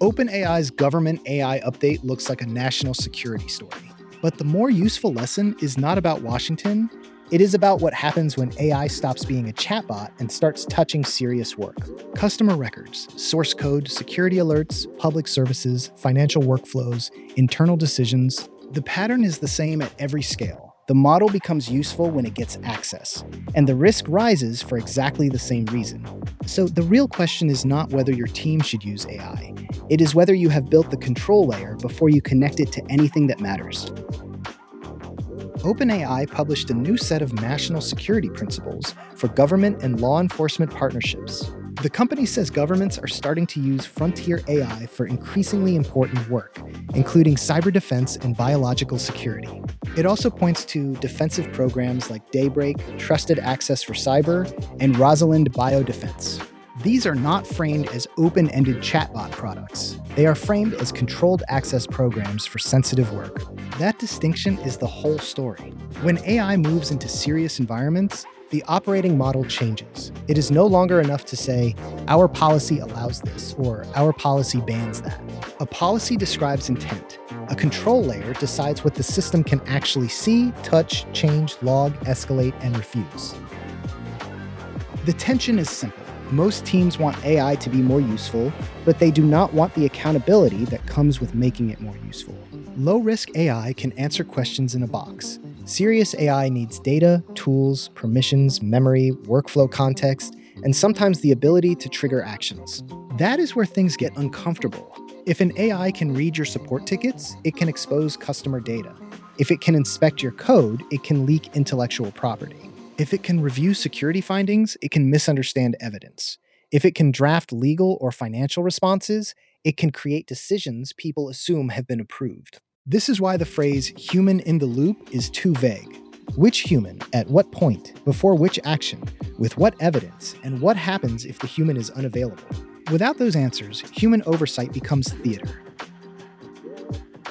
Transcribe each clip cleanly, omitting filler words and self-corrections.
OpenAI's government AI update looks like a national security story. But the more useful lesson is not about Washington, it is about what happens when AI stops being a chatbot and starts touching serious work. Customer records, source code, security alerts, public services, financial workflows, internal decisions. The pattern is the same at every scale. The model becomes useful when it gets access, and the risk rises for exactly the same reason. So the real question is not whether your team should use AI. It is whether you have built the control layer before you connect it to anything that matters. OpenAI published a new set of national security principles for government and law enforcement partnerships. The company says governments are starting to use frontier AI for increasingly important work, including cyber defense and biological security. It also points to defensive programs like Daybreak, Trusted Access for Cyber, and Rosalind Biodefense. These are not framed as open-ended chatbot products. They are framed as controlled access programs for sensitive work. That distinction is the whole story. When AI moves into serious environments, the operating model changes. It is no longer enough to say, our policy allows this, or our policy bans that. A policy describes intent. A control layer decides what the system can actually see, touch, change, log, escalate, and refuse. The tension is simple. Most teams want AI to be more useful, but they do not want the accountability that comes with making it more useful. Low-risk AI can answer questions in a box. Serious AI needs data, tools, permissions, memory, workflow context, and sometimes the ability to trigger actions. That is where things get uncomfortable. If an AI can read your support tickets, it can expose customer data. If it can inspect your code, it can leak intellectual property. If it can review security findings, it can misunderstand evidence. If it can draft legal or financial responses, it can create decisions people assume have been approved. This is why the phrase human in the loop is too vague. Which human, at what point, before which action, with what evidence, and what happens if the human is unavailable? Without those answers, human oversight becomes theater.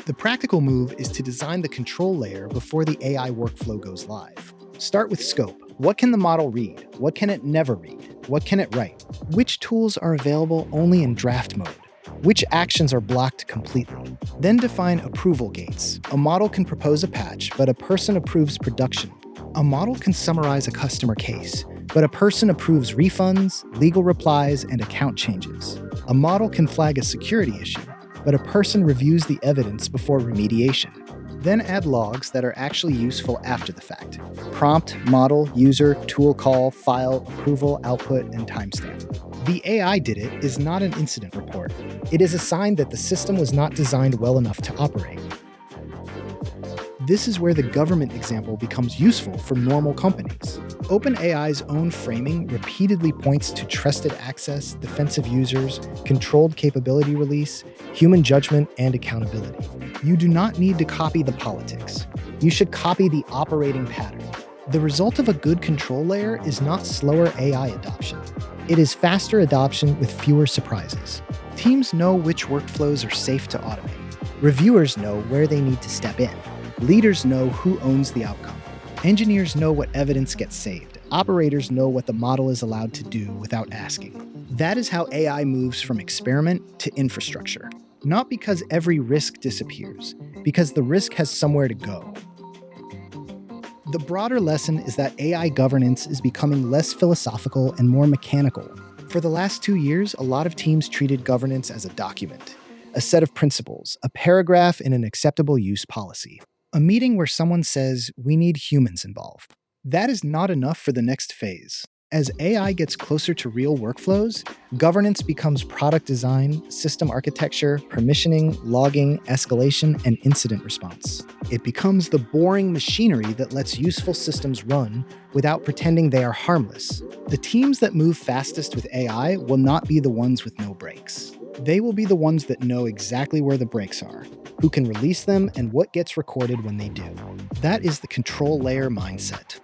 The practical move is to design the control layer before the AI workflow goes live. Start with scope. What can the model read? What can it never read? What can it write? Which tools are available only in draft mode? Which actions are blocked completely? Then define approval gates. A model can propose a patch, but a person approves production. A model can summarize a customer case, but a person approves refunds, legal replies, and account changes. A model can flag a security issue, but a person reviews the evidence before remediation. Then add logs that are actually useful after the fact. Prompt, model, user, tool call, file, approval, output, and timestamp. The AI did it is not an incident report. It is a sign that the system was not designed well enough to operate. This is where the government example becomes useful for normal companies. OpenAI's own framing repeatedly points to trusted access, defensive users, controlled capability release, human judgment, and accountability. You do not need to copy the politics. You should copy the operating pattern. The result of a good control layer is not slower AI adoption. It is faster adoption with fewer surprises. Teams know which workflows are safe to automate. Reviewers know where they need to step in. Leaders know who owns the outcome. Engineers know what evidence gets saved. Operators know what the model is allowed to do without asking. That is how AI moves from experiment to infrastructure. Not because every risk disappears, because the risk has somewhere to go. The broader lesson is that AI governance is becoming less philosophical and more mechanical. For the last 2 years, a lot of teams treated governance as a document, a set of principles, a paragraph in an acceptable use policy. A meeting where someone says, we need humans involved. That is not enough for the next phase. As AI gets closer to real workflows, governance becomes product design, system architecture, permissioning, logging, escalation, and incident response. It becomes the boring machinery that lets useful systems run without pretending they are harmless. The teams that move fastest with AI will not be the ones with no brakes. They will be the ones that know exactly where the brakes are, who can release them, and what gets recorded when they do. That is the control layer mindset.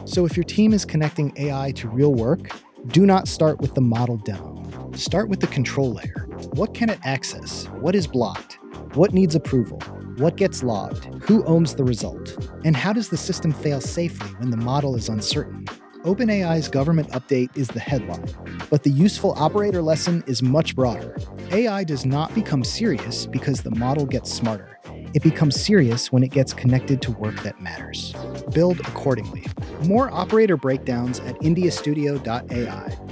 So if your team is connecting AI to real work, do not start with the model demo. Start with the control layer. What can it access? What is blocked? What needs approval? What gets logged? Who owns the result? And how does the system fail safely when the model is uncertain? OpenAI's government update is the headline, but the useful operator lesson is much broader. AI does not become serious because the model gets smarter. It becomes serious when it gets connected to work that matters. Build accordingly. More operator breakdowns at IndieStudio.ai.